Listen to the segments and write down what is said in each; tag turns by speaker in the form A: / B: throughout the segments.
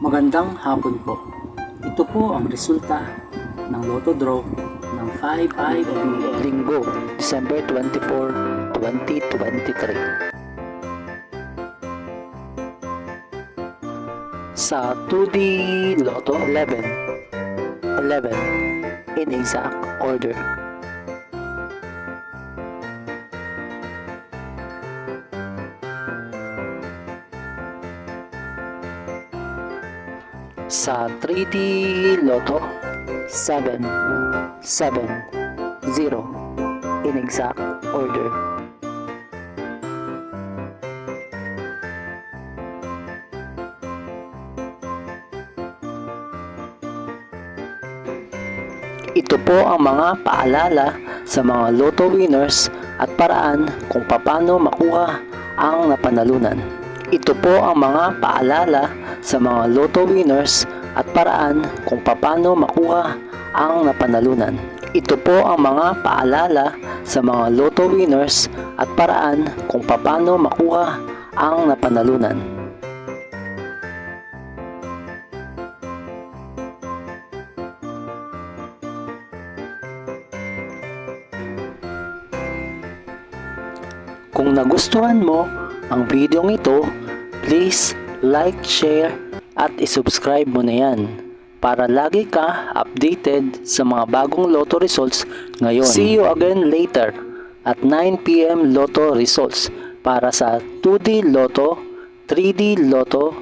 A: Magandang hapon po. Ito po ang resulta ng Lotto Draw ng 5
B: Linggo, December 24, 2023. Sa 2D Lotto 11 in exact order. Sa 3D Lotto 7 0 in exact order. Ito po ang mga paalala sa mga Lotto winners at paraan kung paano makuha ang napanalunan. Ito po ang mga paalala sa mga Lotto winners at paraan kung paano makuha ang napanalunan. Ito po ang mga paalala sa mga Lotto winners at paraan kung paano makuha ang napanalunan. Kung nagustuhan mo ang video ito, please like, share, at isubscribe mo na yan para lagi ka updated sa mga bagong Lotto results ngayon. See you again later at 9 PM Lotto results para sa 2D Lotto, 3D Lotto,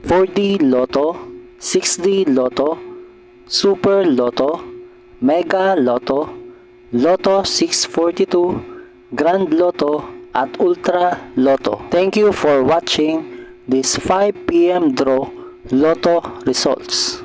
B: 4D Lotto, 6D Lotto, Super Lotto, Mega Lotto, Lotto 642, Grand Lotto, at Ultra Lotto. Thank you for watching this 5 PM draw Lotto results.